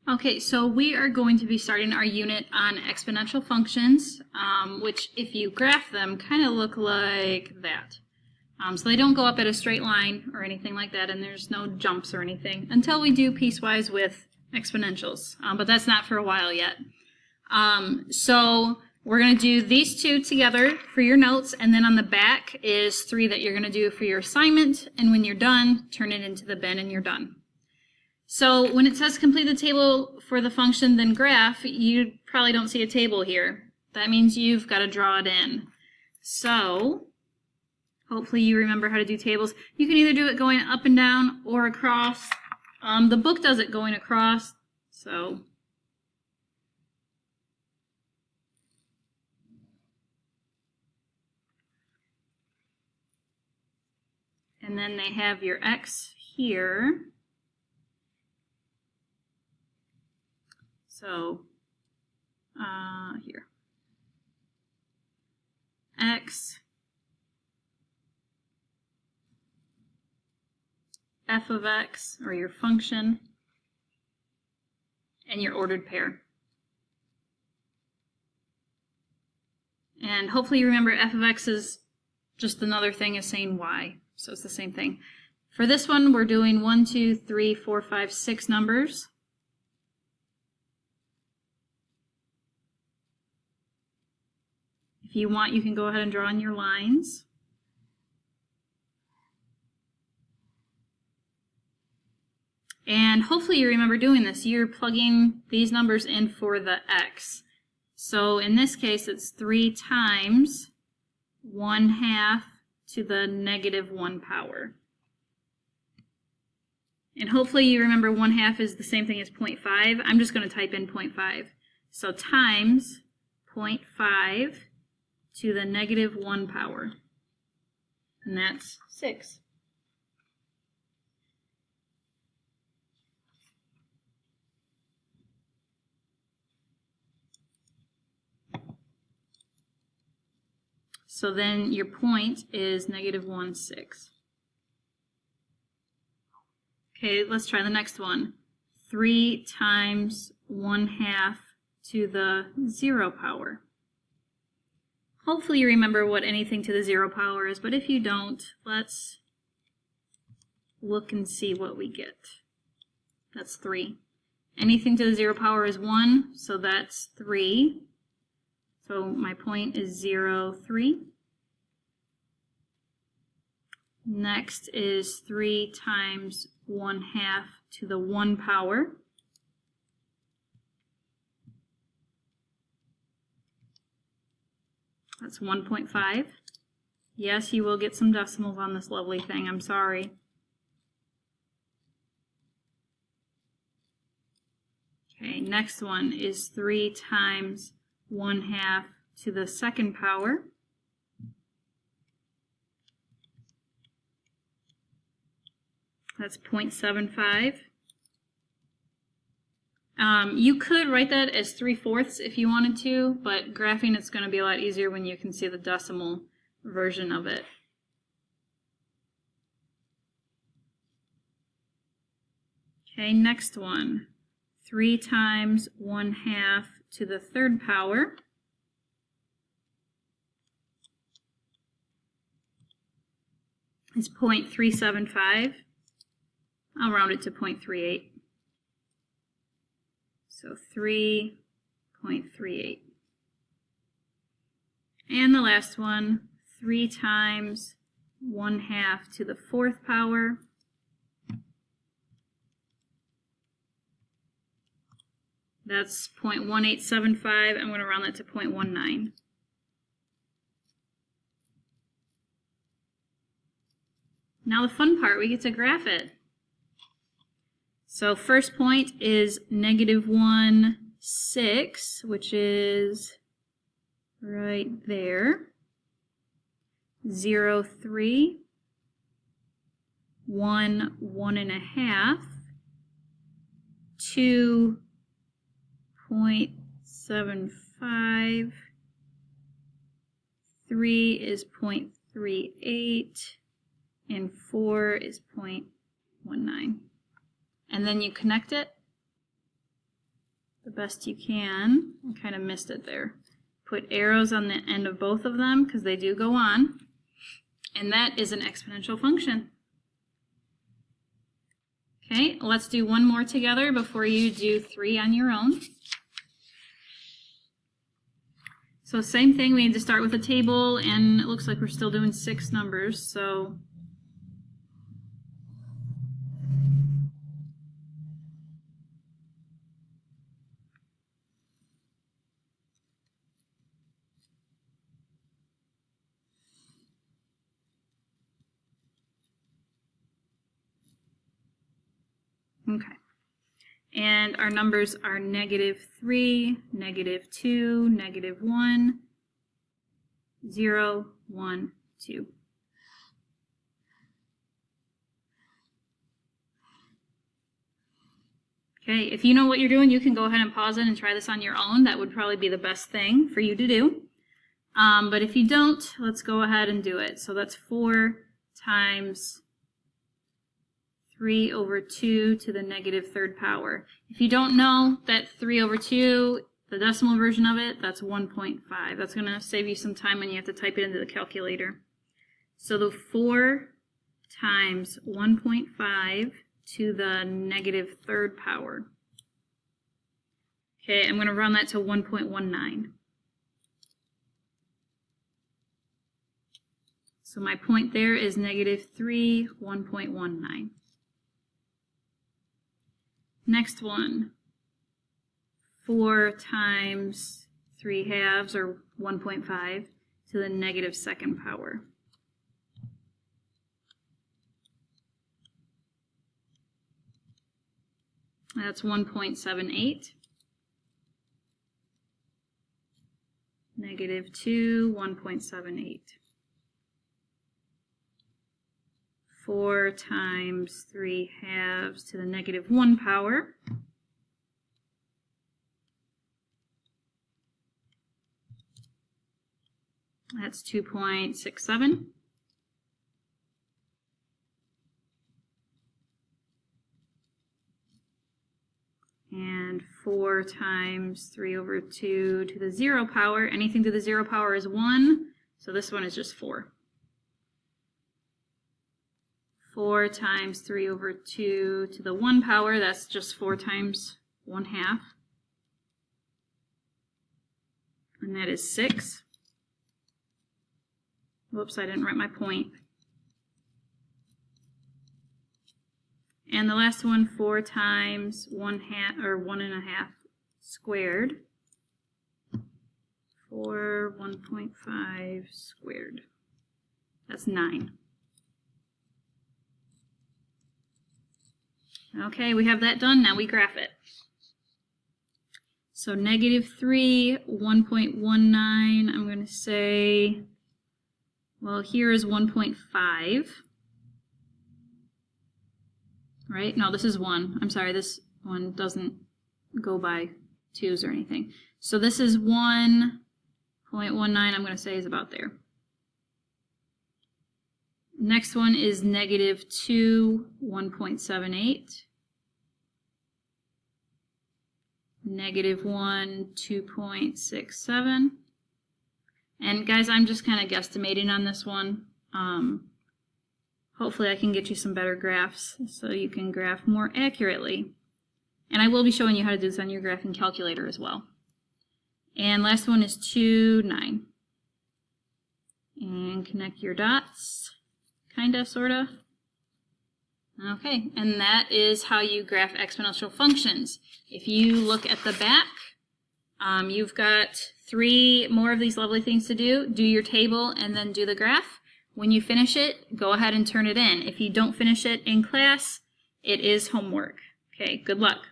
Okay, so we are going to be starting our unit on exponential functions, which if you graph them kind of look like that. So they don't go up at a straight line or anything like that, and there's no jumps or anything until we do piecewise with exponentials, but that's not for a while yet. So we're going to do these two together for your notes, and then on the back is 3 that you're going to do for your assignment, and when you're done, turn it into the bin and you're done. So when it says complete the table for the function, then graph, you probably don't see a table here. That means you've got to draw it in. So hopefully you remember how to do tables. You can either do it going up and down or across. The book does it going across, so and then they have your x here. So here, x, f of x, or your function, and your ordered pair. And hopefully you remember f of x is just another thing as saying y, so it's the same thing. For this one, we're doing 1, 2, 3, 4, 5, 6 numbers. If you want, you can go ahead and draw in your lines. And hopefully you remember doing this. You're plugging these numbers in for the x. So in this case, it's 3 times 1/2 to the negative 1 power. And hopefully you remember 1/2 is the same thing as 0.5. I'm just going to type in 0.5. So times 0.5 to the negative 1 power. And that's 6. So then your point is negative 1, 6. Okay, let's try the next one. 3 times 1/2 to the 0 power. Hopefully you remember what anything to the 0 power is, but if you don't, let's look and see what we get. That's 3. Anything to the 0 power is 1, so that's 3. So my point is 0, 3. Next is 3 times 1/2 to the 1 power. That's 1.5. Yes, you will get some decimals on this lovely thing. I'm sorry. Okay, next one is 3 times 1/2 to the 2nd power. That's 0.75. You could write that as 3/4 if you wanted to, but graphing it's going to be a lot easier when you can see the decimal version of it. Okay, next one. 3 times 1/2 to the 3rd power. Is 0.375. I'll round it to 0.38. So 3.38. And the last one, 3 times 1/2 to the 4th power. That's 0.1875. I'm going to round that to 0.19. Now the fun part, we get to graph it. So first point is negative 1, 6, which is right there. 0, 3. 1, 1.5. 2, 0.75. 3 is 0.38. And 4 is 0.19. And then you connect it. the best you can. I kind of missed it there. Put arrows on the end of both of them because they do go on. And that is an exponential function. Okay, let's do one more together before you do 3 on your own. So same thing, we need to start with a table, and it looks like we're still doing 6 numbers, so okay. And our numbers are -3, -2, -1, 0, 1, 2. Okay, if you know what you're doing, you can go ahead and pause it and try this on your own. That would probably be the best thing for you to do. But if you don't, let's go ahead and do it. So that's 4 times 3 over 2 to the -3rd power. If you don't know that 3 over 2, the decimal version of it, that's 1.5. That's going to save you some time when you have to type it into the calculator. So the 4 times 1.5 to the -3rd power. Okay, I'm going to round that to 1.19. So my point there is -3, 1.19. Next one, 4 times 3/2 or 1.5 to the -2nd power. That's 1.78. -2, 1.78. 4 times 3/2 to the -1 power. That's 2.67. And 4 times 3 over 2 to the 0 power. Anything to the 0 power is 1, so this one is just 4. 4 times 3 over 2 to the 1 power, that's just 4 times 1/2. And that is 6. Whoops, I didn't write my point. And the last one, 4 times 1/2 or 1.5 squared. 4, 1.5 squared. That's 9. Okay, we have that done. Now we graph it. So -3, 1.19, I'm going to say, well, here is 1.5. Right? No, this is 1. I'm sorry, this one doesn't go by 2s or anything. So this is 1.19, I'm going to say is about there. Next one is -2, 1.78. -1, 2.67. And guys, I'm just kind of guesstimating on this one. Hopefully I can get you some better graphs so you can graph more accurately. And I will be showing you how to do this on your graphing calculator as well. And last one is 2.9. And connect your dots. Kinda, sorta. Okay, and that is how you graph exponential functions. If you look at the back, you've got 3 more of these lovely things to do. Do your table and then do the graph. When you finish it, go ahead and turn it in. If you don't finish it in class, it is homework. Okay, good luck.